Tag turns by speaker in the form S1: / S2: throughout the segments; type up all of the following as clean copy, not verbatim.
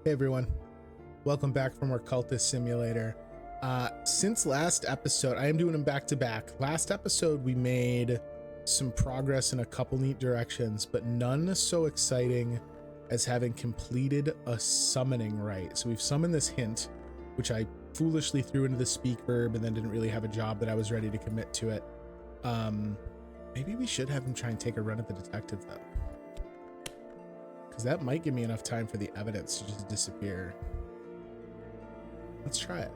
S1: Hey everyone, welcome back from our Cultist simulator. Since last episode, I am doing them back to back. Last episode we made some progress in a couple neat directions, but none so exciting as having completed a summoning rite. So we've summoned this hint, which I foolishly threw into the speak verb and then didn't really have a job that I was ready to commit to it. Maybe we should have him try and take a run at the detective though, because that might give me enough time for the evidence to just disappear. Let's try it.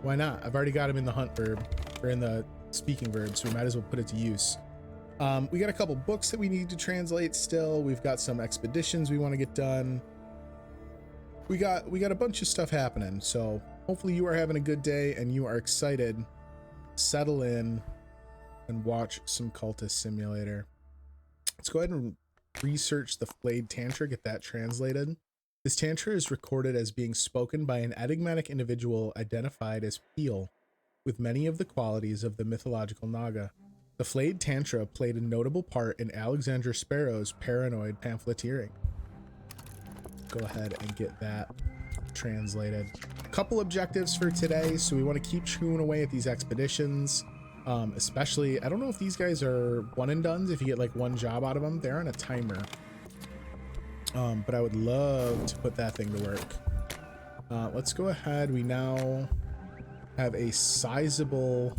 S1: Why not? I've already got him in the hunt verb, or in the speaking verb, so we might as well put it to use. We got a couple books that we need to translate still. We've got some expeditions we want to get done. We got a bunch of stuff happening, so hopefully you are having a good day and you are excited. Settle in and watch some Cultist Simulator. Let's go ahead and research the flayed tantra, get that translated. This tantra is recorded as being spoken by an enigmatic individual identified as Peel, with many of the qualities of the mythological Naga. The flayed tantra played a notable part in Alexandra Sparrow's paranoid pamphleteering. Go ahead and get that translated. A couple objectives for today, so we want to keep chewing away at these expeditions. Especially, I don't know if these guys are one and dones, if you get like one job out of them. They're on a timer. But I would love to put that thing to work. Let's go ahead. We now have a sizable...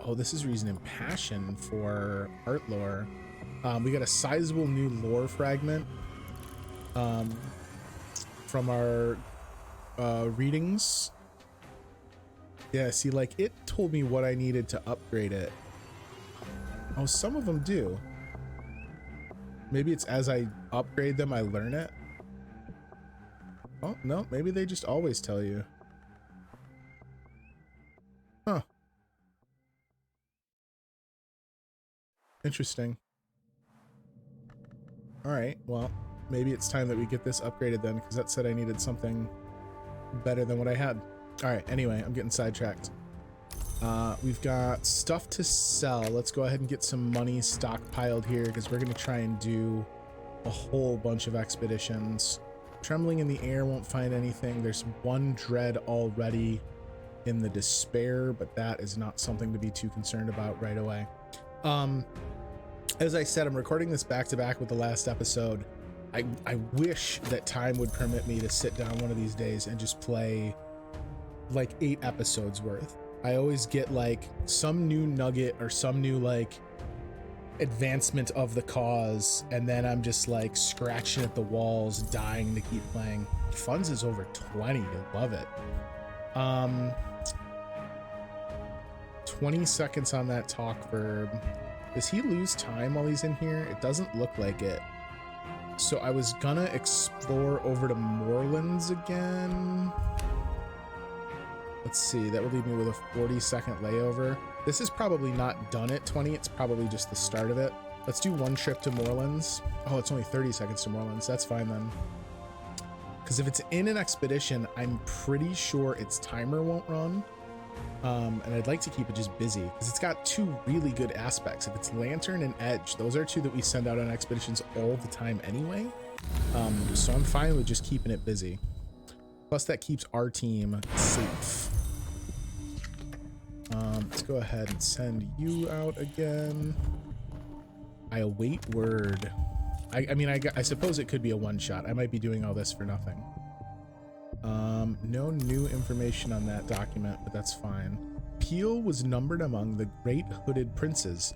S1: Oh, this is reason and passion for art lore. We got a sizable new lore fragment from our readings. Yeah, see, like, it told me what I needed to upgrade it. Oh, some of them do. Maybe it's as I upgrade them, I learn it. Oh, no, maybe they just always tell you. Huh. Interesting. All right, well, maybe it's time that we get this upgraded then, because that said I needed something better than what I had. All right, anyway, I'm getting sidetracked. We've got stuff to sell. Let's go ahead and get some money stockpiled here, because we're going to try and do a whole bunch of expeditions. Trembling in the air, won't find anything. There's one dread already in the despair, but that is not something to be too concerned about right away. As I said, I'm recording this back to back with the last episode. I wish that time would permit me to sit down one of these days and just play like 8 episodes worth. I always get like some new nugget or some new like advancement of the cause, and then I'm just like scratching at the walls, dying to keep playing. Funds is over 20. You'll love it. 20 seconds on that talk verb. Does he lose time while he's in here? It doesn't look like it. So I was gonna explore over to Moorlands again. Let's see, that would leave me with a 40-second layover. This is probably not done at 20, it's probably just the start of it. Let's do one trip to Moorlands. Oh, it's only 30 seconds to Moorlands, that's fine then. Because if it's in an expedition, I'm pretty sure its timer won't run. And I'd like to keep it just busy, because it's got 2 really good aspects. If it's Lantern and Edge, those are 2 that we send out on expeditions all the time anyway. So I'm fine with just keeping it busy. Plus that keeps our team safe. Let's go ahead and send you out again. I await word. I mean, I suppose it could be a one-shot. I might be doing all this for nothing. No new information on that document, but that's fine. Peel was numbered among the great hooded princes,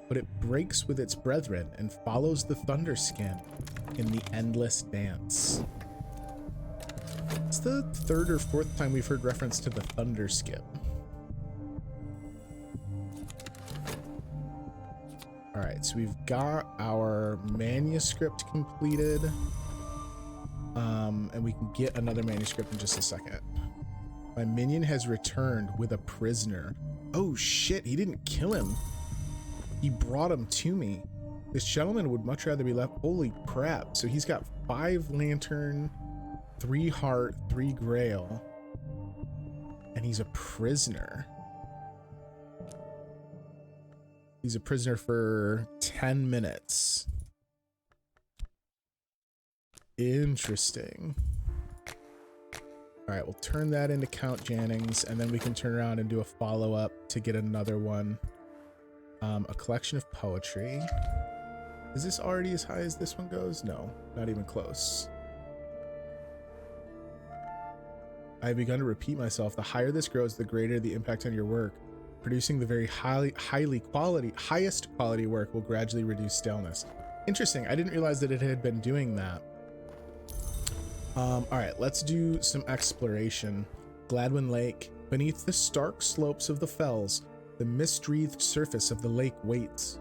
S1: but it breaks with its brethren and follows the Thunderskin in the endless dance. It's the 3rd or 4th time we've heard reference to the Thunderskip. All right, so we've got our manuscript completed. And we can get another manuscript in just a second. My minion has returned with a prisoner. Oh shit, he didn't kill him. He brought him to me. This gentleman would much rather be left. Holy crap. So he's got 5 lantern, 3 heart, 3 grail. And he's a prisoner. He's a prisoner for 10 minutes. Interesting. All right, we'll turn that into Count Jannings, and then we can turn around and do a follow-up to get another one. A collection of poetry. Is this already as high as this one goes? No, not even close. I've begun to repeat myself. The higher this grows, the greater the impact on your work. Producing the very highest quality work will gradually reduce staleness. Interesting. I didn't realize that it had been doing that. All right, let's do some exploration. Gladwin Lake. Beneath the stark slopes of the fells, the mist-wreathed surface of the lake waits.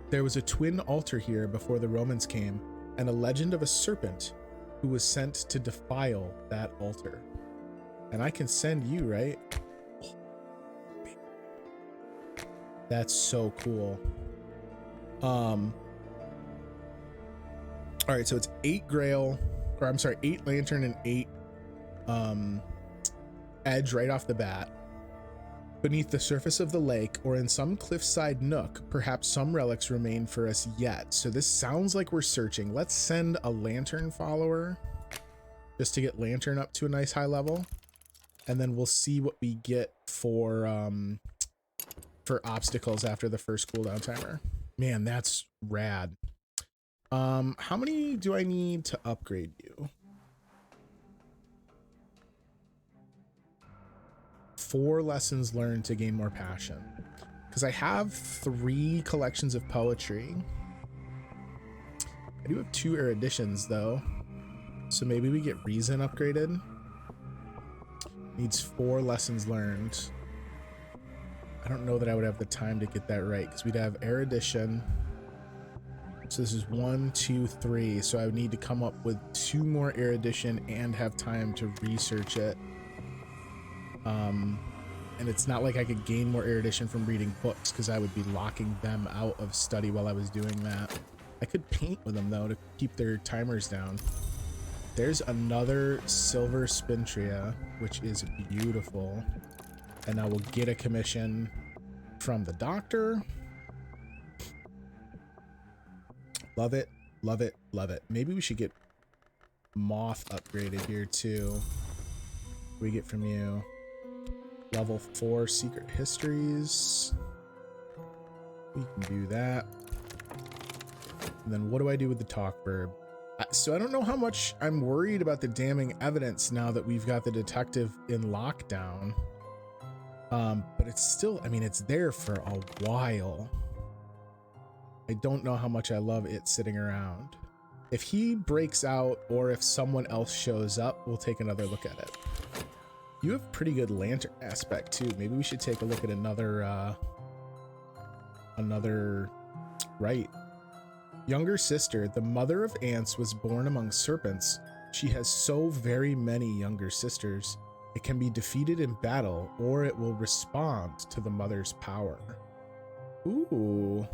S1: There was a twin altar here before the Romans came, and a legend of a serpent who was sent to defile that altar. And I can send you, right? Oh, that's so cool. All right, so it's 8 Grail, or I'm sorry, 8 Lantern and 8 Edge right off the bat. Beneath the surface of the lake, or in some cliffside nook, perhaps some relics remain for us yet. So this sounds like we're searching. Let's send a Lantern follower just to get Lantern up to a nice high level. And then we'll see what we get for obstacles after the first cooldown timer. Man, that's rad. How many do I need to upgrade you? 4 lessons learned to gain more passion. Because I have 3 collections of poetry. I do have 2 eruditions though. So maybe we get reason upgraded. Needs 4 lessons learned. I don't know that I would have the time to get that right because we'd have erudition. So this is 1, 2, 3. So I would need to come up with 2 more erudition and have time to research it. And it's not like I could gain more erudition from reading books because I would be locking them out of study while I was doing that. I could paint with them though to keep their timers down. There's another silver Spintria, which is beautiful. And I will get a commission from the doctor. Love it, love it, love it. Maybe we should get Moth upgraded here too. What do we get from you? Level 4 secret histories. We can do that. And then what do I do with the talk verb? So I don't know how much I'm worried about the damning evidence now that we've got the detective in lockdown. But it's still, I mean, it's there for a while. I don't know how much I love it sitting around. If he breaks out or if someone else shows up, we'll take another look at it. You have pretty good lantern aspect too. Maybe we should take a look at another right. Younger sister, the mother of ants, was born among serpents. She has so very many younger sisters. It can be defeated in battle, or it will respond to the mother's power. Ooh.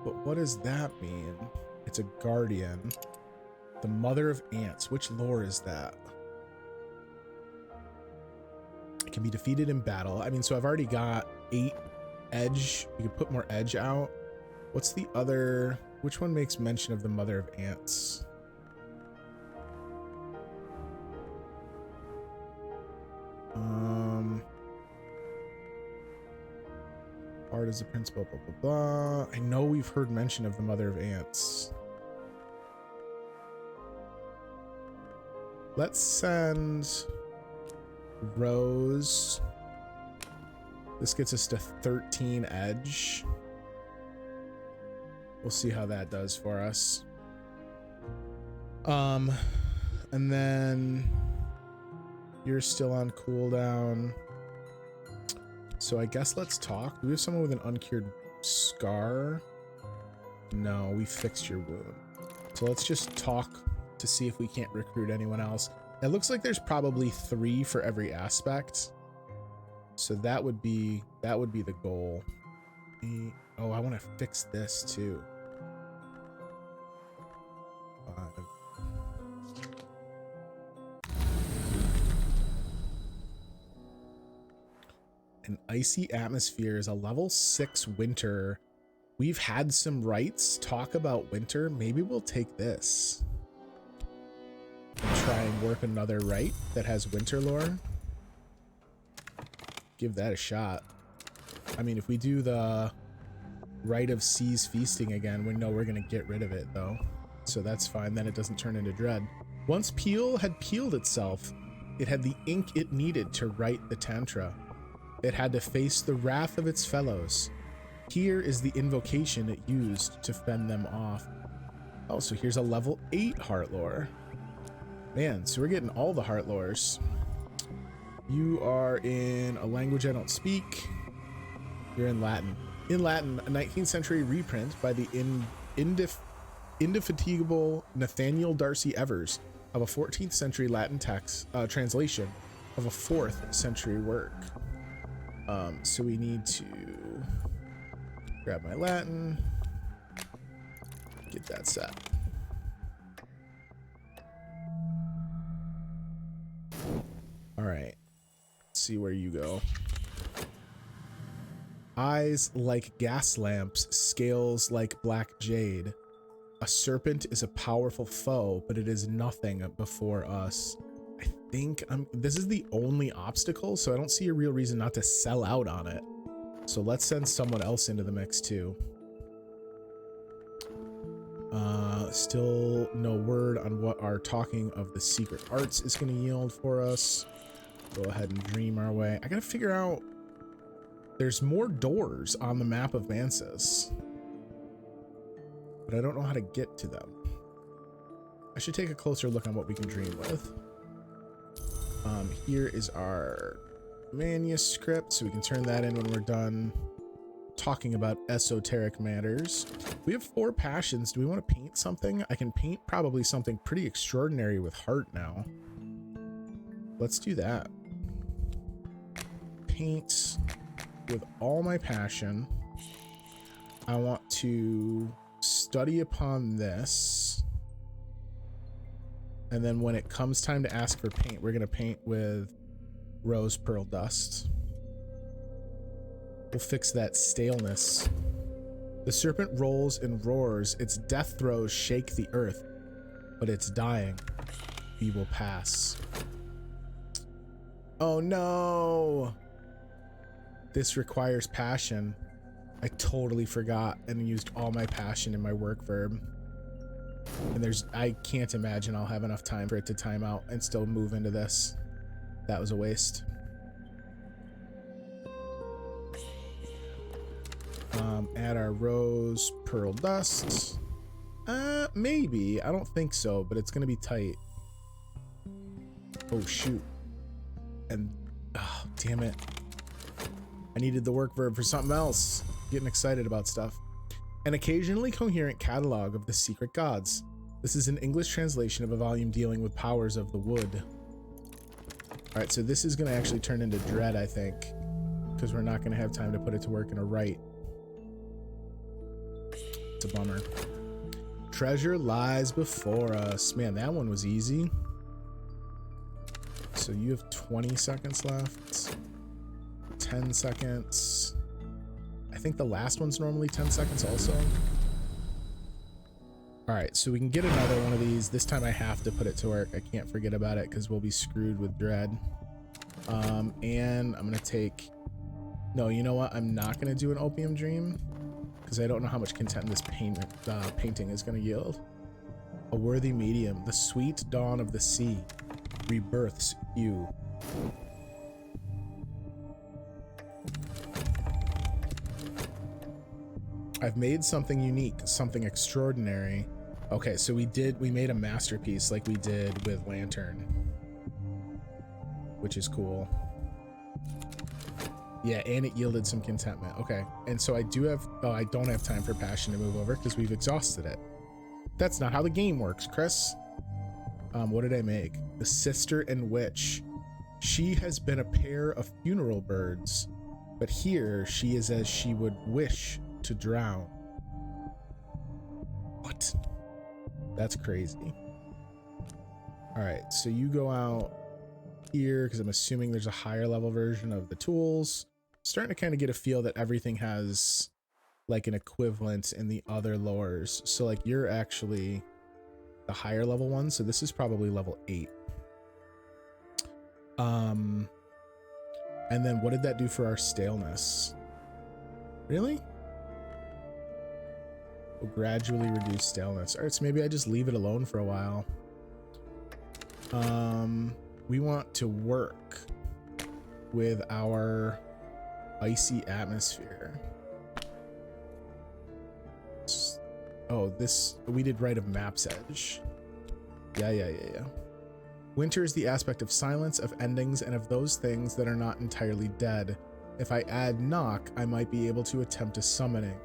S1: But what does that mean? It's a guardian. The mother of ants. Which lore is that? It can be defeated in battle. I mean, so I've already got 8 edge. We could put more edge out. What's the other? Which one makes mention of the mother of ants? Art is the principal, blah, blah, blah. I know we've heard mention of the mother of ants. Let's send Rose. This gets us to 13 edge. We'll see how that does for us. And then you're still on cooldown. So I guess let's talk. Do we have someone with an uncured scar? No, we fixed your wound. So let's just talk to see if we can't recruit anyone else. It looks like there's probably 3 for every aspect. So that would be the goal. Oh, I want to fix this too. 5. An icy atmosphere is a level 6 winter. We've had some rights talk about winter. Maybe we'll take this. try and work another rite that has winter lore. Give that a shot. I mean, if we do the Rite of Seas Feasting again, we know we're going to get rid of it, though. So that's fine. Then it doesn't turn into dread. Once Peel had peeled itself, it had the ink it needed to write the Tantra. It had to face the wrath of its fellows. Here is the invocation it used to fend them off. Oh, so here's a level 8 heart lore. Man, so we're getting all the heart lores. You are in a language I don't speak. You're in Latin. In Latin, a 19th century reprint by the indefatigable Nathaniel Darcy Evers of a 14th century Latin text translation of a 4th century work. So we need to grab my Latin, get that set. All right, let's see where you go. Eyes like gas lamps, scales like black jade. A serpent is a powerful foe, but it is nothing before us. I think this is the only obstacle, so I don't see a real reason not to sell out on it. So let's send someone else into the mix too. Still no word on what our talking of the secret arts is going to yield for us. Go ahead and dream our way. I gotta figure out, there's more doors on the map of Mansus, but I don't know how to get to them. I should take a closer look on what we can dream with. Here is our manuscript, so we can turn that in when we're done talking about esoteric matters. We have 4 passions. Do we want to paint something? I can paint probably something pretty extraordinary with heart now. Let's do that. Paint with all my passion. I want to study upon this. And then when it comes time to ask for paint, we're going to paint with rose pearl dust. We'll fix that staleness. The serpent rolls and roars. Its death throes shake the earth, but it's dying. We will pass. Oh no! This requires passion. I totally forgot and used all my passion in my work verb. And I can't imagine I'll have enough time for it to time out and still move into this. That was a waste. Add our rose pearl dust. Maybe. I don't think so, but it's gonna be tight. Oh shoot. And oh, damn it. I needed the work verb for something else. Getting excited about stuff. An occasionally coherent catalog of the secret gods. This is an English translation of a volume dealing with powers of the wood. All right, so this is going to actually turn into dread, I think, because we're not going to have time to put it to work in a rite. It's a bummer. Treasure lies before us. Man, that one was easy. So you have 20 seconds left. 10 seconds. I think the last one's normally 10 seconds also. All right, so we can get another one of these. This time I have to put it to work. I can't forget about it because we'll be screwed with dread. And I'm gonna take, no, you know what? I'm not gonna do an opium dream because I don't know how much content this painting is gonna yield. A worthy medium, the sweet dawn of the sea rebirths you. I've made something unique, something extraordinary. Okay, so we made a masterpiece like we did with Lantern, which is cool. Yeah, and it yielded some contentment. Okay, and so I don't have time for passion to move over because we've exhausted it. That's not how the game works, Chris. What did I make? The sister and witch. She has been a pair of funeral birds, but here she is as she would wish to drown. What? That's crazy. All right, so you go out here because I'm assuming there's a higher level version of the tools. Starting to kind of get a feel that everything has like an equivalent in the other lores. So like you're actually the higher level one, so this is probably level 8. And then what did that do for our staleness? Really? Will gradually reduce staleness. All right, so maybe I just leave it alone for a while. We want to work with our icy atmosphere. Oh, this, we did right of map's edge. Yeah. Winter is the aspect of silence, of endings, and of those things that are not entirely dead. If I add knock, I might be able to attempt a summoning.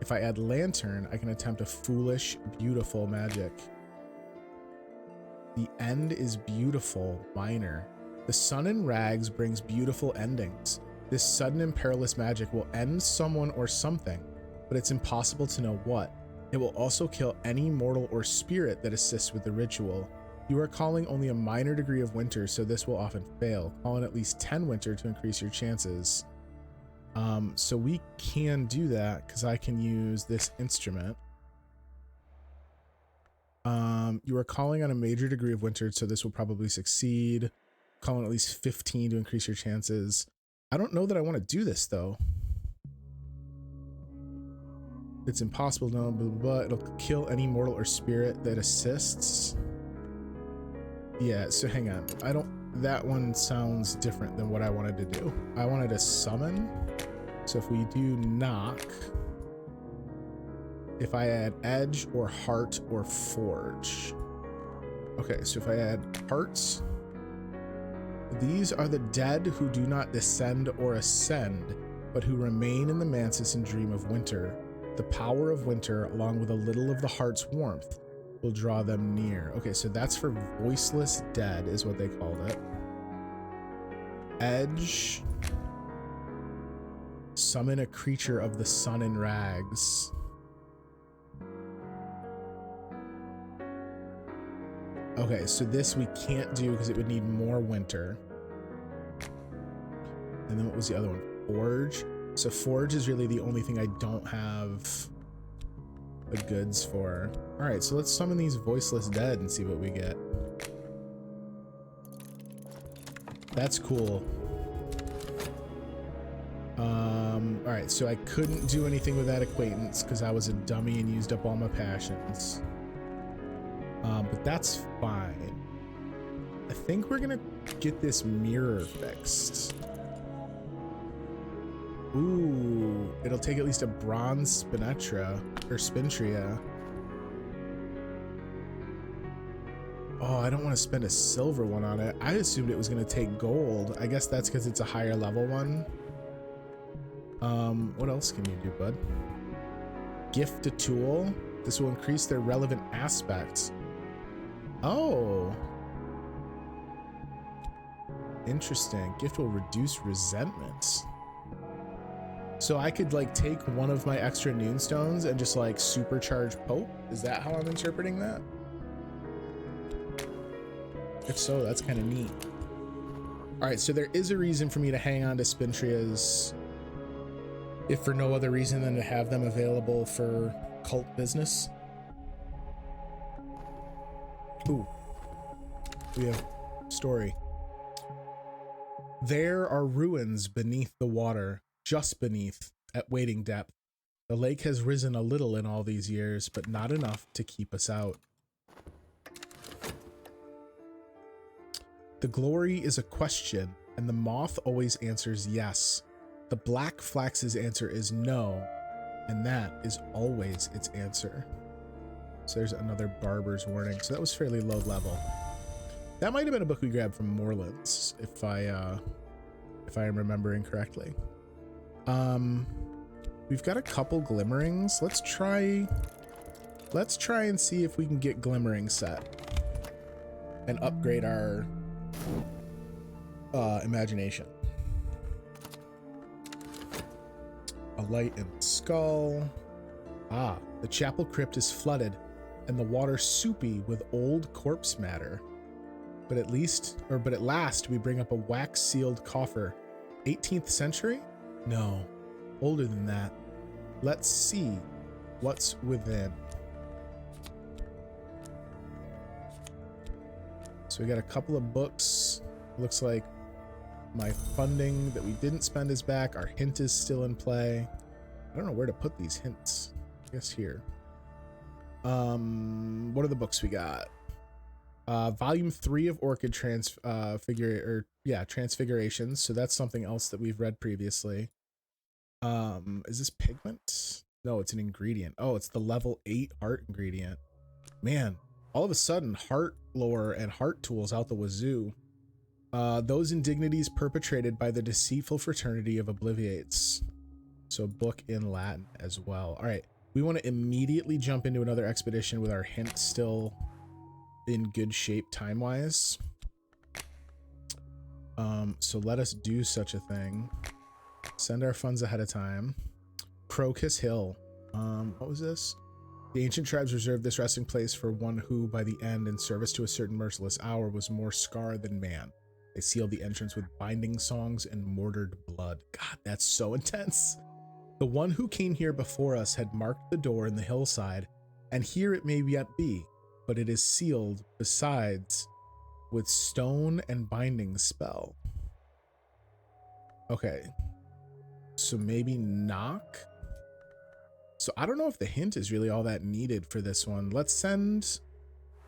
S1: If I add lantern, I can attempt a foolish, beautiful magic. The end is beautiful, minor. The sun in rags brings beautiful endings. This sudden and perilous magic will end someone or something, but it's impossible to know what. It will also kill any mortal or spirit that assists with the ritual. You are calling only a minor degree of winter, so this will often fail. Call in at least 10 winter to increase your chances. So we can do that because I can use this instrument. You are calling on a major degree of winter, so this will probably succeed. Call in at least 15 to increase your chances. I don't know that I want to do this though. It's impossible to know, blah, blah, blah. It'll kill any mortal or spirit that assists. Yeah, so hang on. That one sounds different than what I wanted to do. I wanted to summon. So if we do knock, if I add edge or heart or forge. Okay, so if I add hearts, these are the dead who do not descend or ascend, but who remain in the mansis and dream of winter. The power of winter, along with a little of the heart's warmth, will draw them near. Okay, so that's for voiceless dead is what they called it. Edge. Summon a creature of the sun in rags. Okay, so this we can't do because it would need more winter. And then what was the other one? Forge. So forge is really the only thing I don't have the goods for. All right, so let's summon these voiceless dead and see what we get. That's cool. All right, so I couldn't do anything with that acquaintance because I was a dummy and used up all my passions. But that's fine. I think we're gonna get this mirror fixed. Ooh, it'll take at least a bronze Spinetria or Spintria. Oh, I don't want to spend a silver one on it. I assumed it was going to take gold. I guess that's because it's a higher level one. What else can you do, bud? Gift a tool. This will increase their relevant aspects. Oh. Interesting. Gift will reduce resentment. So I could like take one of my extra noon stones and just like supercharge Pope? Is that how I'm interpreting that? If so, that's kind of neat. All right, so there is a reason for me to hang on to Spintrias, if for no other reason than to have them available for cult business. Ooh, we have story. There are ruins beneath the water, just beneath, at wading depth. The lake has risen a little in all these years, but not enough to keep us out. The glory is a question, and the moth always answers yes. The black flax's answer is no, and that is always its answer. So there's another barber's warning. So that was fairly low level. That might have been a book we grabbed from Moreland's, if I am remembering correctly. We've got a couple glimmerings. Let's try and see if we can get glimmering set and upgrade our imagination. A light in the skull. Ah, the chapel crypt is flooded and the water soupy with old corpse matter. But at last we bring up a wax sealed coffer. 18th century? No, older than that. Let's see what's within. So we got a couple of books. Looks like My funding that we didn't spend is back. Our hint is still in play. I don't know where to put these hints. I guess here. What are the books we got? Volume 3 of Orchid Transfigurations. So that's something else that we've read previously. Is this pigment? No, it's an ingredient. Oh, it's the level 8 heart ingredient. Man, all of a sudden, heart lore and heart tools out the wazoo. Those indignities perpetrated by the deceitful fraternity of Obliviates. So book in Latin as well. All right, we want to immediately jump into another expedition with our hint still in good shape time-wise. So let us do such a thing. Send our funds ahead of time. Crocus Hill. What was this? The ancient tribes reserved this resting place for one who, by the end, in service to a certain merciless hour, was more scar than man. They sealed the entrance with binding songs and mortared blood. God, that's so intense. The one who came here before us had marked the door in the hillside, and here it may yet be, but it is sealed besides with stone and binding spell. Okay, so maybe knock? So I don't know if the hint is really all that needed for this one. Let's send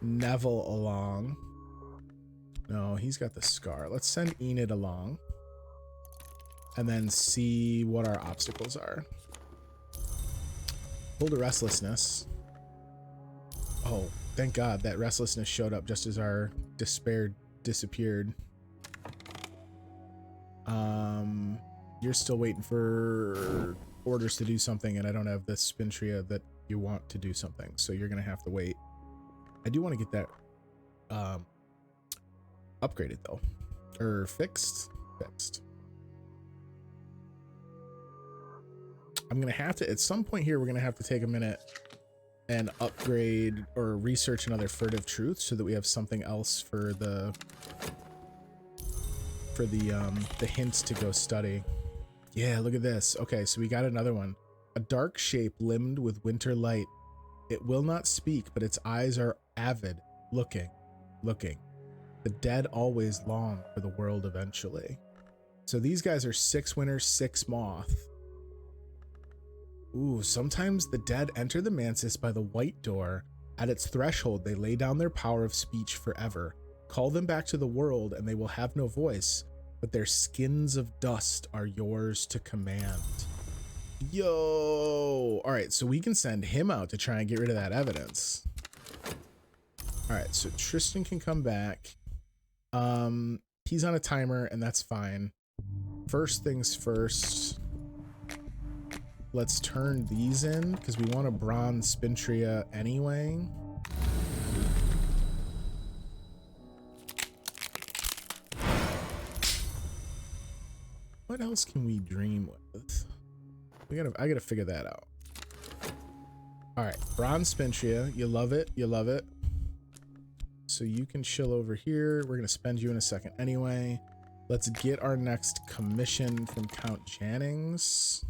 S1: Neville along. No, he's got the scar. Let's send Enid along and then see what our obstacles are. Hold a restlessness. Oh, thank God that restlessness showed up just as our despair disappeared. You're still waiting for orders to do something, and I don't have the Spintria that you want to do something, so you're gonna have to wait. I do want to get that upgraded though, or fixed. I'm gonna have to, at some point here, we're gonna have to take a minute and upgrade or research another furtive truth so that we have something else for the hints to go study. Yeah, look at this. Okay, so we got another one. A dark shape limned with winter light. It will not speak, but its eyes are avid, looking. The dead always long for the world eventually. So these guys are 6 winter, 6 moth. Ooh, sometimes the dead enter the mantis by the white door. At its threshold, they lay down their power of speech forever. Call them back to the world and they will have no voice, but their skins of dust are yours to command. Yo! All right, so we can send him out to try and get rid of that evidence. All right, so Tristan can come back. He's on a timer and that's fine. First things first. Let's turn these in because we want a bronze Spintria anyway. What else can we dream with? I gotta figure that out. All right, bronze Spintria. You love it. So you can chill over here. We're gonna spend you in a second anyway. Let's get our next commission from Count Jannings.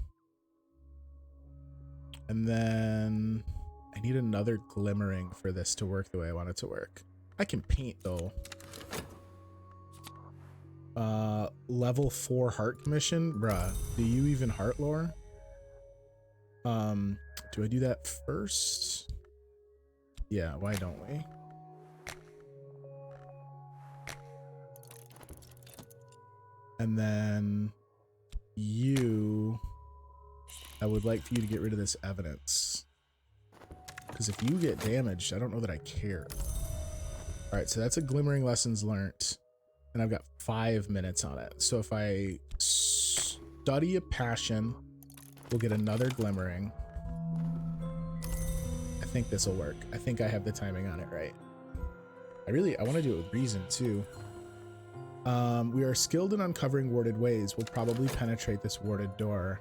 S1: And then I need another glimmering for this to work the way I want it to work. I can paint though. Level 4 heart commission. Bruh, do you even heart lore? Do I do that first? Yeah, why don't we? And then you, I would like for you to get rid of this evidence. Because if you get damaged, I don't know that I care. All right, so that's a glimmering lessons learned. And I've got 5 minutes on it. So if I study a passion, we'll get another glimmering. I think this will work. I think I have the timing on it right. I want to do it with reason too. We are skilled in uncovering warded ways. We'll probably penetrate this warded door.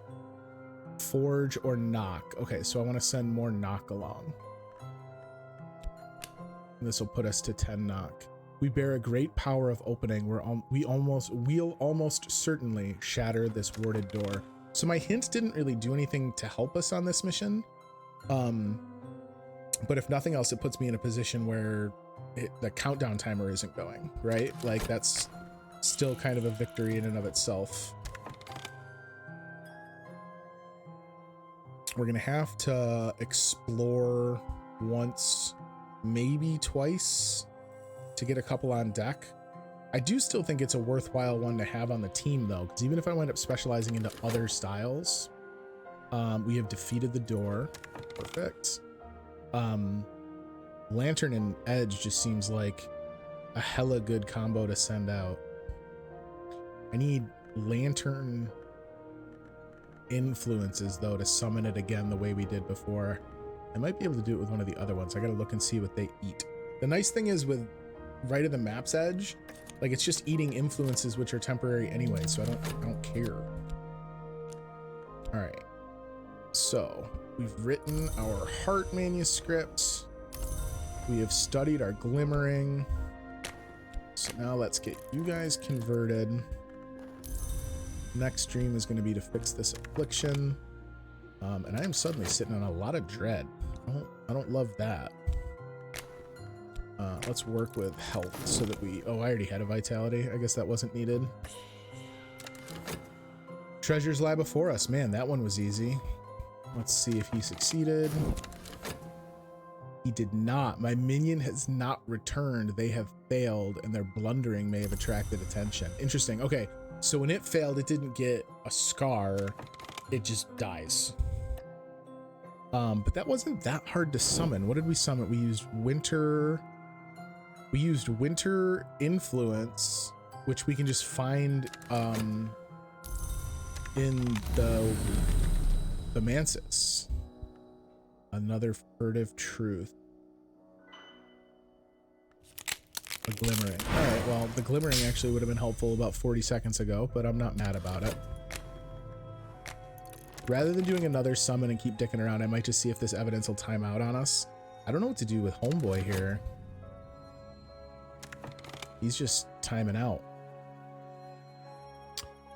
S1: Forge or knock. Okay, so I want to send more knock along. And this will put us to 10 knock. We bear a great power of opening. We'll almost certainly shatter this warded door. So my hint didn't really do anything to help us on this mission. But if nothing else, it puts me in a position where the countdown timer isn't going, right? Like that's still kind of a victory in and of itself. We're gonna have to explore once, maybe twice, to get a couple on deck. I do still think it's a worthwhile one to have on the team though, because even if I wind up specializing into other styles, we have defeated the door. Perfect. Lantern and Edge just seems like a hella good combo to send out. I need Lantern influences though to summon it again the way we did before. I might be able to do it with one of the other ones. I gotta look and see what they eat. The nice thing is with right at the map's edge, like it's just eating influences which are temporary anyway, so I don't care. All right, so we've written our heart manuscript. We have studied our glimmering. So now let's get you guys converted. Next stream is going to be to fix this affliction. And I am suddenly sitting on a lot of dread. I don't love that. Let's work with health so that we... Oh, I already had a vitality. I guess that wasn't needed. Treasures lie before us. Man, that one was easy. Let's see if he succeeded. He did not. My minion has not returned. They have failed, and their blundering may have attracted attention. Interesting. Okay, so when it failed, it didn't get a scar. It just dies. But that wasn't that hard to summon. What did we summon? We used winter. We used winter influence, which we can just find in the Mansis. Another furtive truth. A glimmering. All right, well, the glimmering actually would have been helpful about 40 seconds ago, but I'm not mad about it. Rather than doing another summon and keep dicking around, I might just see if this evidence will time out on us. I don't know what to do with Homeboy here. He's just timing out.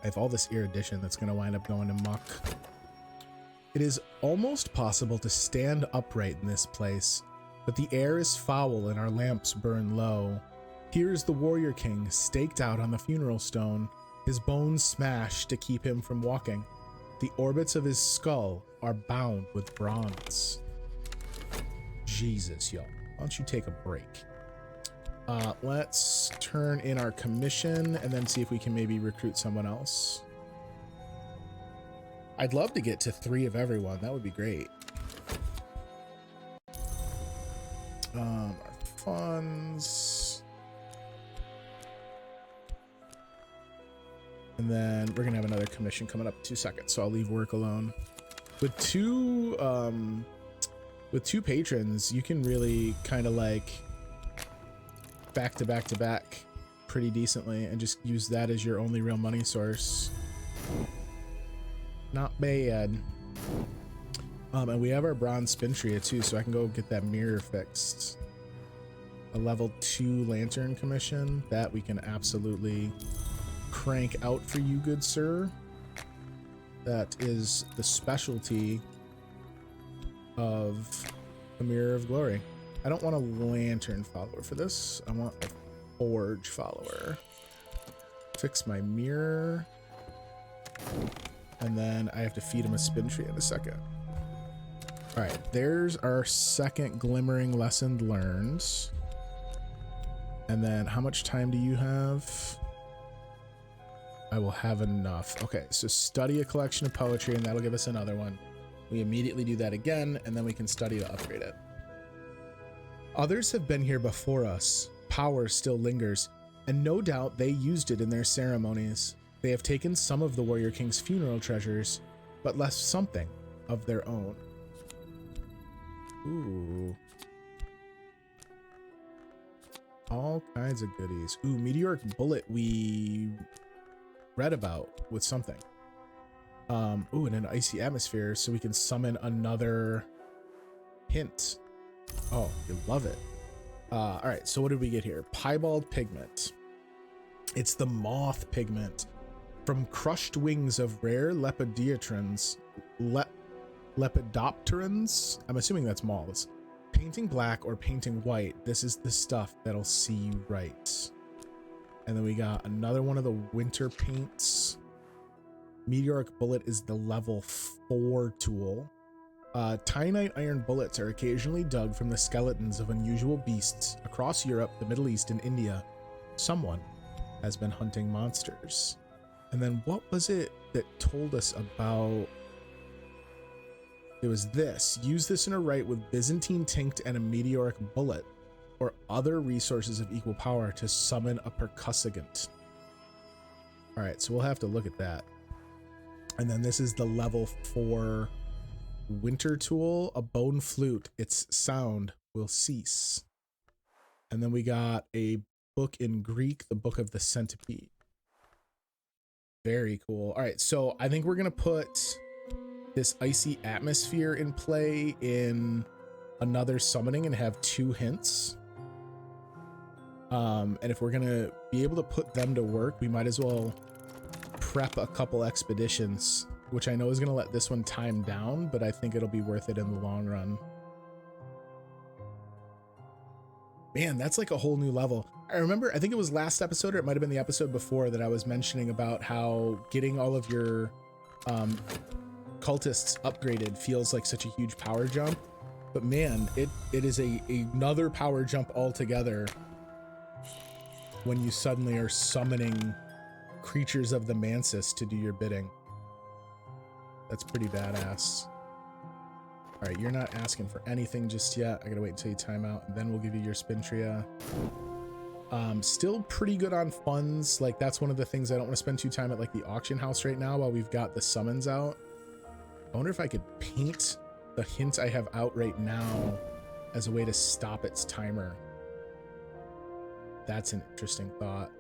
S1: I have all this erudition that's going to wind up going to muck. It is almost possible to stand upright in this place, but the air is foul and our lamps burn low. Here is the warrior king staked out on the funeral stone, his bones smashed to keep him from walking. The orbits of his skull are bound with bronze. Jesus, yo. Why don't you take a break? Let's turn in our commission and then see if we can maybe recruit someone else. I'd love to get to 3 of everyone. That would be great. Our funds. And then we're gonna have another commission coming up in 2 seconds, so I'll leave work alone. With two patrons, you can really kind of like back to back to back pretty decently and just use that as your only real money source. Not bad. And we have our bronze spin trio too, so I can go get that mirror fixed. A level 2 lantern commission that we can absolutely crank out for you, good sir. That is the specialty of the Mirror of Glory. I don't want a lantern follower for this. I want a forge follower. Fix my mirror. And then I have to feed him a spin tree in a second. All right, there's our second glimmering lesson learned. And then how much time do you have? I will have enough. Okay, so study a collection of poetry and that'll give us another one. We immediately do that again and then we can study to upgrade it. Others have been here before us. Power still lingers, and no doubt they used it in their ceremonies. They have taken some of the Warrior King's funeral treasures, but left something of their own. Ooh. All kinds of goodies. Ooh, Meteoric Bullet we read about with something. Ooh, and an icy atmosphere, so we can summon another hint. Oh, you love it. All right, so what did we get here? Piebald pigment. It's the moth pigment from crushed wings of rare lepidopterans. Lepidopterans? I'm assuming that's moths. Painting black or painting white, this is the stuff that'll see you right. And then we got another one of the winter paints. Meteoric bullet is the level 4 tool. Titanite iron bullets are occasionally dug from the skeletons of unusual beasts across Europe, the Middle East, and India. Someone has been hunting monsters. And then what was it that told us about... It was this. Use this in a rite with Byzantine tinct and a meteoric bullet, or other resources of equal power to summon a percussagant. All right, so we'll have to look at that. And then this is the level 4 winter tool, a bone flute. Its sound will cease. And then we got a book in Greek, the Book of the Centipede. Very cool. All right, so I think we're gonna put this icy atmosphere in play in another summoning and have 2 hints. And if we're gonna be able to put them to work, we might as well prep a couple expeditions, which I know is gonna let this one time down, but I think it'll be worth it in the long run. Man, that's like a whole new level. I remember, I think it was last episode, or it might have been the episode before, that I was mentioning about how getting all of your cultists upgraded feels like such a huge power jump. But man, it is another power jump altogether when you suddenly are summoning creatures of the Mansis to do your bidding. That's pretty badass. All right, you're not asking for anything just yet. I gotta wait until you time out, and then we'll give you your Spintria. Still pretty good on funds. Like, that's one of the things I don't want to spend too time at, like the auction house right now while we've got the summons out. I wonder if I could paint the hint I have out right now as a way to stop its timer. That's an interesting thought.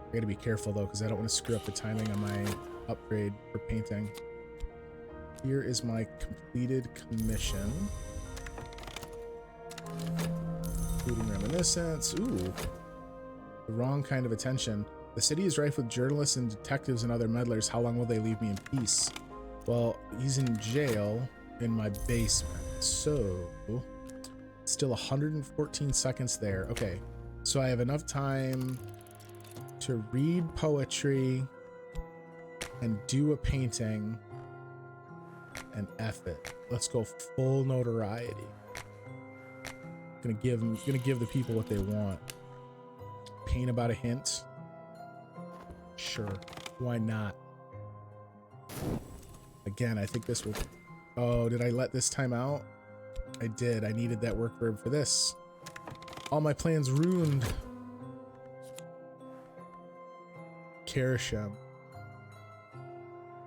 S1: I gotta be careful though, because I don't want to screw up the timing on my upgrade for painting. Here is my completed commission. Including reminiscence. Ooh. The wrong kind of attention. The city is rife with journalists and detectives and other meddlers. How long will they leave me in peace? Well, he's in jail in my basement. So, still 114 seconds there. Okay, so I have enough time to read poetry and do a painting and F it. Let's go full notoriety. Gonna give the people what they want. Paint about a hint. Sure, why not? Again, I think this will... Oh, did I let this time out? I did. I needed that work verb for this. All my plans ruined. Karasham.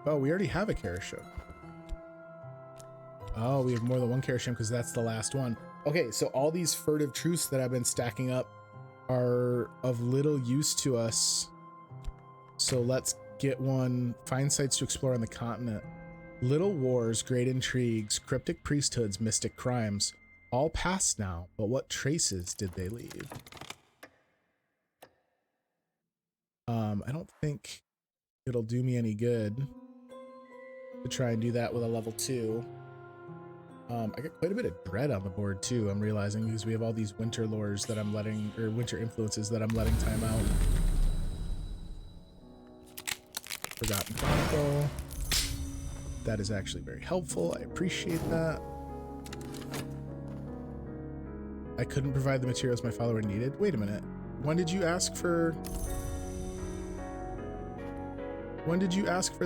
S1: Oh, we already have a Karasham. Oh, we have more than one Karasham because that's the last one. Okay, so all these furtive truths that I've been stacking up are of little use to us. So let's get one. Find sites to explore on the continent. Little wars, great intrigues, cryptic priesthoods, mystic crimes. All past now, but what traces did they leave? I don't think it'll do me any good to try and do that with a level 2. I got quite a bit of dread on the board too, I'm realizing, because we have all these winter lores that I'm letting, or winter influences that I'm letting time out. Forgotten Chronicle. That is actually very helpful. I appreciate that. I couldn't provide the materials my follower needed. Wait a minute. When did you ask for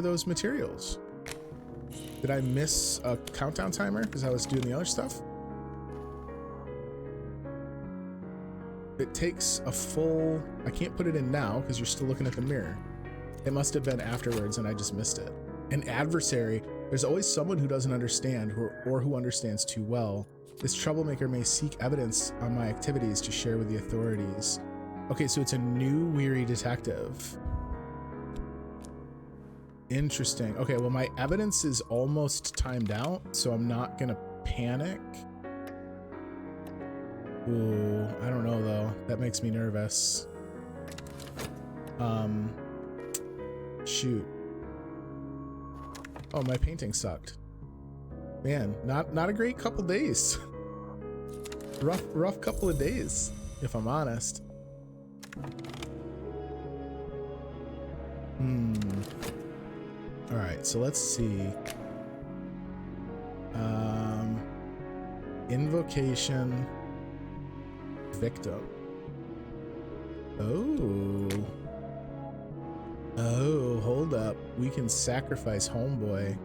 S1: those materials? Did I miss a countdown timer because I was doing the other stuff? It takes a full... I can't put it in now because you're still looking at the mirror. It must have been afterwards and I just missed it. An adversary. There's always someone who doesn't understand or who understands too well. This troublemaker may seek evidence on my activities to share with the authorities. Okay, so it's a new weary detective. Interesting. Okay, well, my evidence is almost timed out, so I'm not gonna panic. Ooh, I don't know though. That makes me nervous. Shoot. Oh, my painting sucked. Man, not a great couple days. rough couple of days, if I'm honest. All right, so let's see. Invocation, victim. Oh, hold up. We can sacrifice homeboy.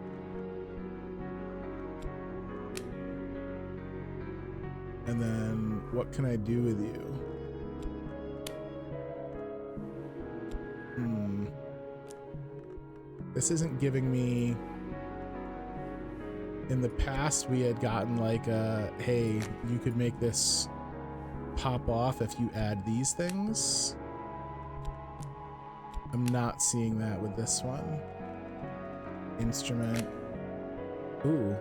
S1: And then what can I do with you? This isn't giving me... In the past, we had gotten like a, hey, you could make this pop off if you add these things. I'm not seeing that with this one. Instrument. Ooh.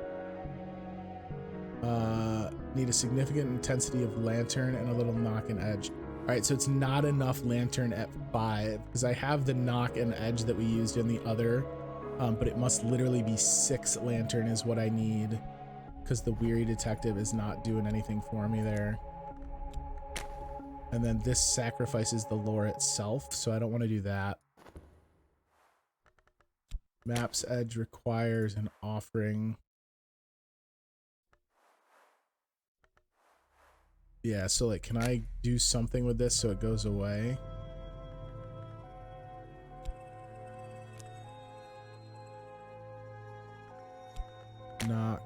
S1: Need a significant intensity of lantern and a little knock and edge. All right, so it's not enough lantern at 5 because I have the knock and edge that we used in the other, but it must literally be 6 lantern is what I need because the weary detective is not doing anything for me there. And then this sacrifices the lore itself, so I don't want to do that. Map's edge requires an offering. Yeah, so like, can I do something with this so it goes away? Knock.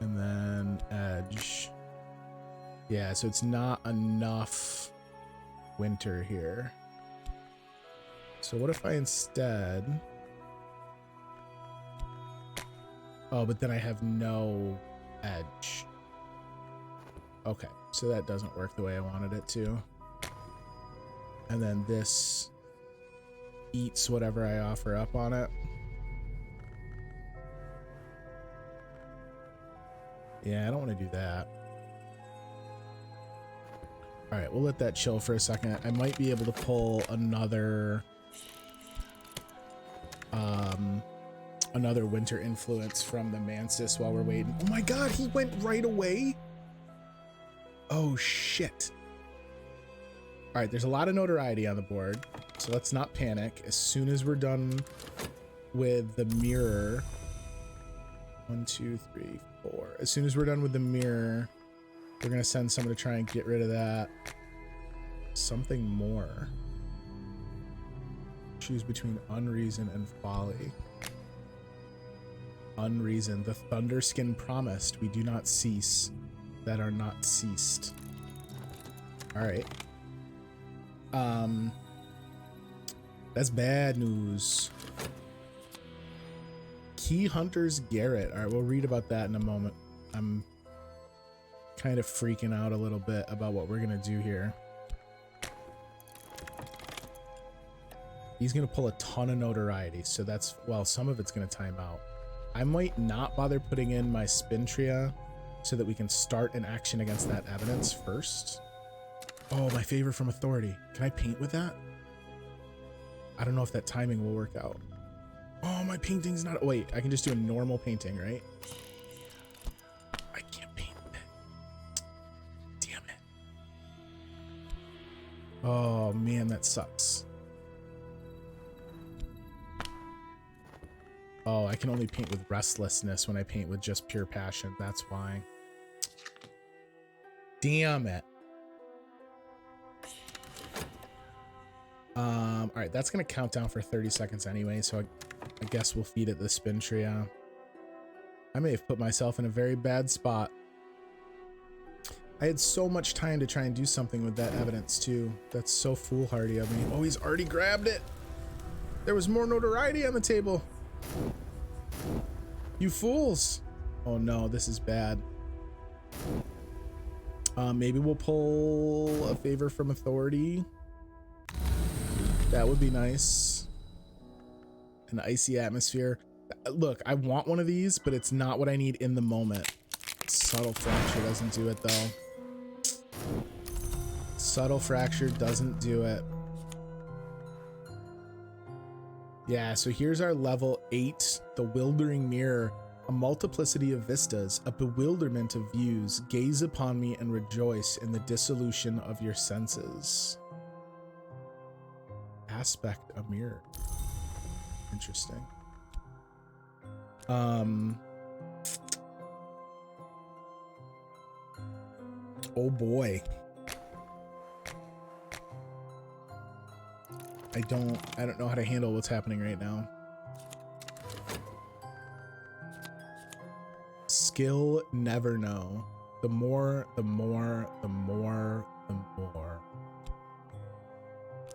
S1: And then edge. Yeah, so it's not enough winter here. So what if I instead... Oh, but then I have no edge. Okay, so that doesn't work the way I wanted it to. And then this eats whatever I offer up on it. Yeah, I don't want to do that. All right, we'll let that chill for a second. I might be able to pull another winter influence from the Mansis while we're waiting. Oh my god, he went right away? Oh shit. All right, there's a lot of notoriety on the board, so let's not panic. As soon as we're done with the mirror, 1, 2, 3, 4. As soon as we're done with the mirror, we're gonna send someone to try and get rid of that. Something more. Choose between unreason and folly. Unreason. The Thunderskin promised, we do not cease that are not ceased. All right. That's bad news. Key Hunter's Garret. All right, we'll read about that in a moment. I'm kind of freaking out a little bit about what we're gonna do here. He's gonna pull a ton of notoriety, so that's, well, some of it's gonna time out. I might not bother putting in my Spintria so that we can start an action against that evidence first. Oh, my favor from authority. Can I paint with that? I don't know if that timing will work out. Oh, my painting's not... Wait, I can just do a normal painting, right? I can't paint it. Damn it. Oh, man, that sucks. Oh, I can only paint with restlessness when I paint with just pure passion. That's why. Damn it. All right, that's gonna count down for 30 seconds anyway, so I guess we'll feed it the spin trio. I may have put myself in a very bad spot. I had so much time to try and do something with that evidence too. That's so foolhardy of me. Oh, he's already grabbed it. There was more notoriety on the table. You fools. Oh no, this is bad. Maybe we'll pull a favor from authority. That would be nice. An icy atmosphere. Look, I want one of these, but it's not what I need in the moment. Subtle fracture doesn't do it though. Subtle fracture doesn't do it. Yeah, so here's our level 8, the Wildering Mirror. A multiplicity of vistas, a bewilderment of views, gaze upon me and rejoice in the dissolution of your senses. Aspect a mirror. Interesting. Oh boy. I don't know how to handle what's happening right now. Skill never know. The more. All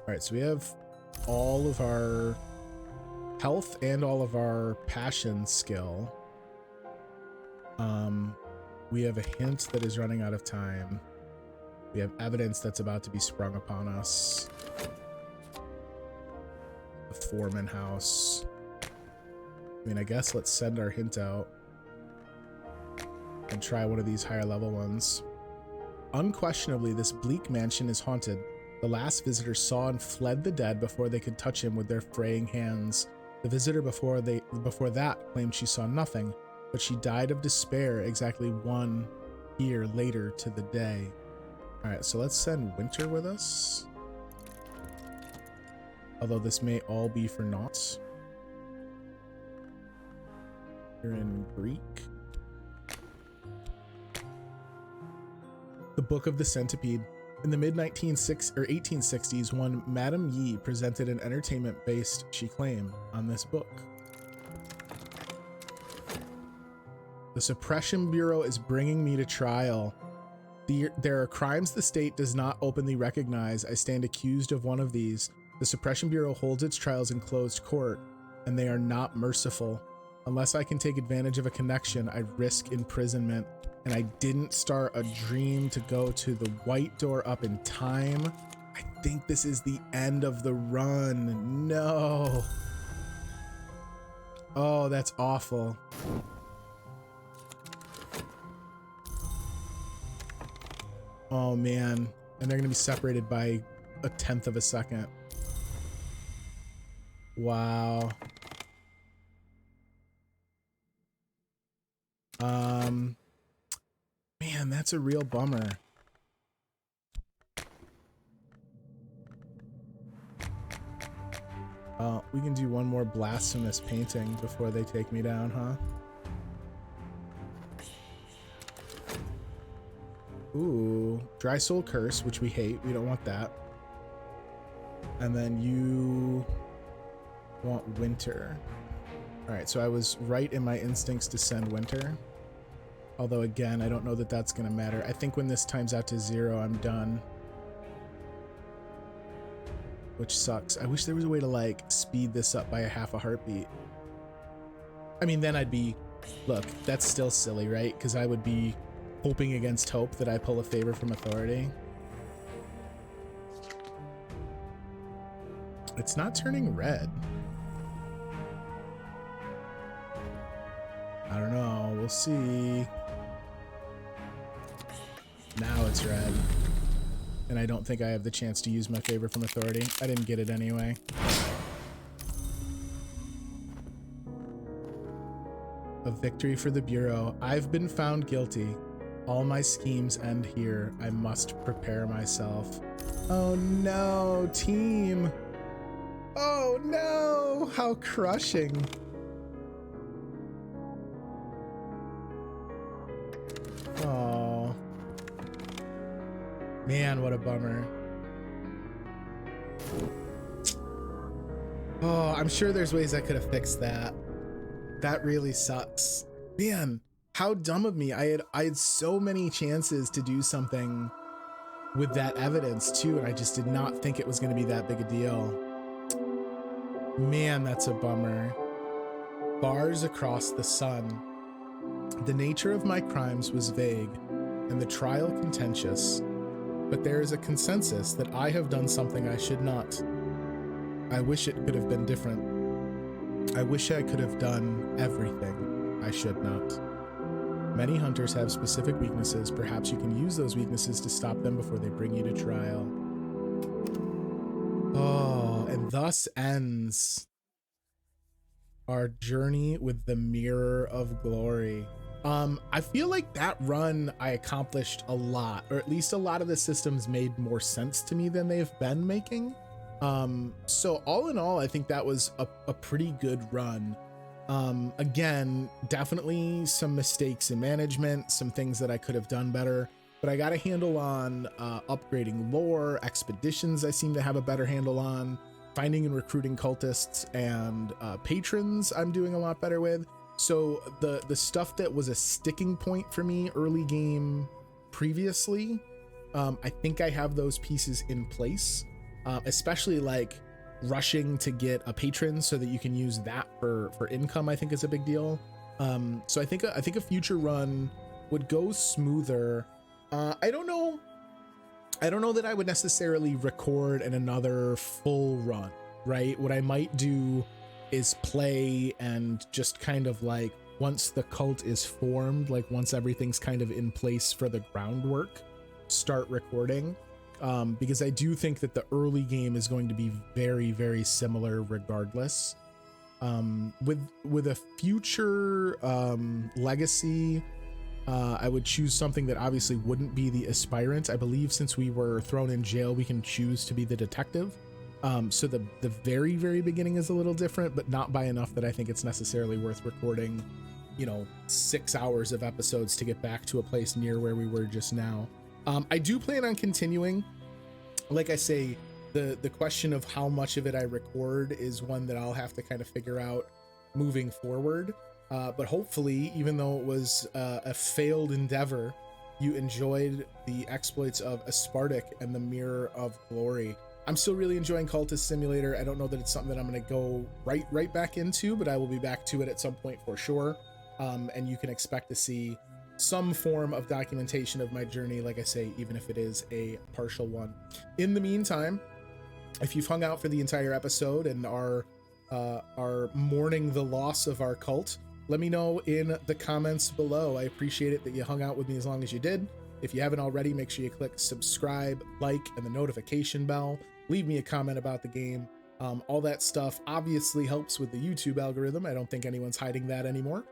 S1: right, so we have all of our health and all of our passion skill. We have a hint that is running out of time. We have evidence that's about to be sprung upon us. The Foreman house. I mean, I guess let's send our hint out and try one of these higher level ones. Unquestionably, this bleak mansion is haunted. The last visitor saw and fled the dead before they could touch him with their fraying hands. The visitor before that claimed she saw nothing, but she died of despair exactly 1 year later to the day. All right, so let's send Winter with us. Although this may all be for naught. You're in Greek. The Book of the Centipede. In the mid-1860s, one Madame Yi presented an entertainment based, she claimed, on this book. The Suppression Bureau is bringing me to trial. There are crimes the state does not openly recognize. I stand accused of one of these. The Suppression Bureau holds its trials in closed court, and they are not merciful. Unless I can take advantage of a connection, I risk imprisonment. And I didn't start a dream to go to the White Door up in time. I think this is the end of the run. No. Oh, that's awful. Oh man. And they're gonna be separated by 1/10 of a second. Wow. Man, that's a real bummer. We can do one more blasphemous painting before they take me down, huh? Ooh, Dry Soul Curse, which we hate. We don't want that. And then you want Winter. All right, so I was right in my instincts to send Winter. Although, again, I don't know that that's going to matter. I think when this times out to 0, I'm done. Which sucks. I wish there was a way to, like, speed this up by a half a heartbeat. I mean, then I'd be... Look, that's still silly, right? Because I would be hoping against hope that I pull a favor from authority. It's not turning red. I don't know. We'll see. Now it's red. And I don't think I have the chance to use my favor from authority. I didn't get it anyway. A victory for the Bureau. I've been found guilty. All my schemes end here. I must prepare myself. Oh no, team. Oh no, how crushing. Oh. Man, what a bummer. Oh, I'm sure there's ways I could have fixed that. That really sucks. Man, how dumb of me. I had so many chances to do something with that evidence too, and I just did not think it was going to be that big a deal. Man, that's a bummer. Bars across the sun. The nature of my crimes was vague, and the trial contentious, but there is a consensus that I have done something I should not. I wish it could have been different. I wish I could have done everything I should not. Many hunters have specific weaknesses. Perhaps you can use those weaknesses to stop them before they bring you to trial. Oh, and thus ends our journey with the Mirror of Glory. I feel like that run I accomplished a lot, or at least a lot of the systems made more sense to me than they've been making. So all in all, I think that was a pretty good run. Again, definitely some mistakes in management, some things that I could have done better, but I got a handle on upgrading lore, expeditions I seem to have a better handle on, finding and recruiting cultists, and patrons I'm doing a lot better with. So the stuff that was a sticking point for me early game previously, I think I have those pieces in place, especially like rushing to get a patron so that you can use that for income, I think is a big deal. So I think a future run would go smoother. I don't know that I would necessarily record in another full run, right? What I might do is play and just kind of like, once the cult is formed, like once everything's kind of in place for the groundwork, start recording. Because I do think that the early game is going to be very, very similar regardless. With a future legacy, I would choose something that obviously wouldn't be the aspirant. I believe since we were thrown in jail, we can choose to be the detective. So the very, very beginning is a little different, but not by enough that I think it's necessarily worth recording, 6 hours of episodes to get back to a place near where we were just now. I do plan on continuing. Like I say, the question of how much of it I record is one that I'll have to kind of figure out moving forward. But hopefully, even though it was a failed endeavor, you enjoyed the exploits of Aspartic and the Mirror of Glory. I'm still really enjoying Cultist Simulator. I don't know that it's something that I'm going to go right back into, but I will be back to it at some point for sure. And you can expect to see some form of documentation of my journey, like I say, even if it is a partial one. In the meantime, if you've hung out for the entire episode and are mourning the loss of our cult, let me know in the comments below. I appreciate it that you hung out with me as long as you did. If you haven't already, make sure you click subscribe, like, and the notification bell. Leave me a comment about the game. All that stuff obviously helps with the YouTube algorithm. I don't think anyone's hiding that anymore.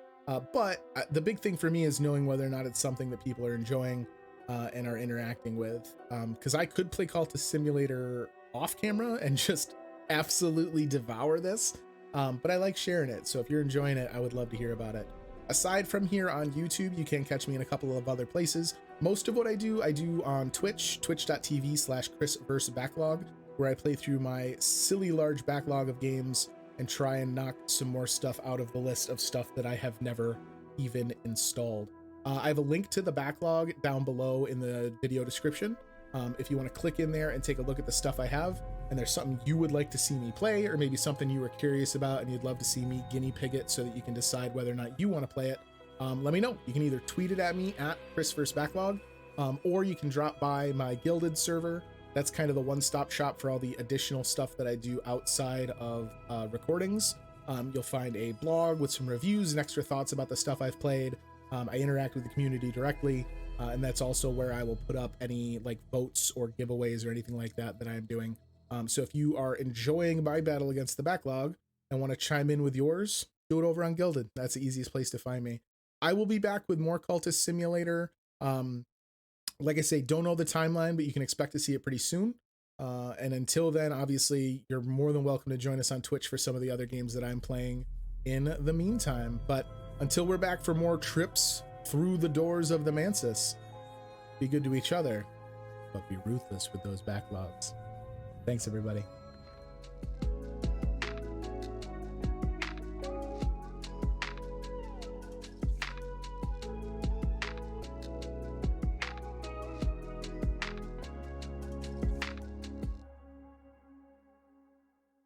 S1: But the big thing for me is knowing whether or not it's something that people are enjoying and are interacting with. Because I could play Cultist Simulator off camera and just absolutely devour this. But I like sharing it. So if you're enjoying it, I would love to hear about it. Aside from here on YouTube, you can catch me in a couple of other places. Most of what I do on Twitch, twitch.tv/ChrisVsBacklog, where I play through my silly large backlog of games and try and knock some more stuff out of the list of stuff that I have never even installed. I have a link to the backlog down below in the video description. If you want to click in there and take a look at the stuff I have, and there's something you would like to see me play, or maybe something you were curious about and you'd love to see me guinea pig it so that you can decide whether or not you want to play it, let me know. You can either tweet it at me at ChrisVsBacklog, or you can drop by my Guilded server. That's kind of the one-stop shop for all the additional stuff that I do outside of recordings. You'll find a blog with some reviews and extra thoughts about the stuff I've played. I interact with the community directly, and that's also where I will put up any like votes or giveaways or anything like that I'm doing. So if you are enjoying my battle against the backlog and want to chime in with yours, do it over on Guilded. That's the easiest place to find me. I will be back with more Cultist Simulator. Like I say, don't know the timeline, but you can expect to see it pretty soon. And until then, obviously, you're more than welcome to join us on Twitch for some of the other games that I'm playing in the meantime. But until we're back for more trips through the doors of the Mansis, be good to each other, but be ruthless with those backlogs. Thanks, everybody.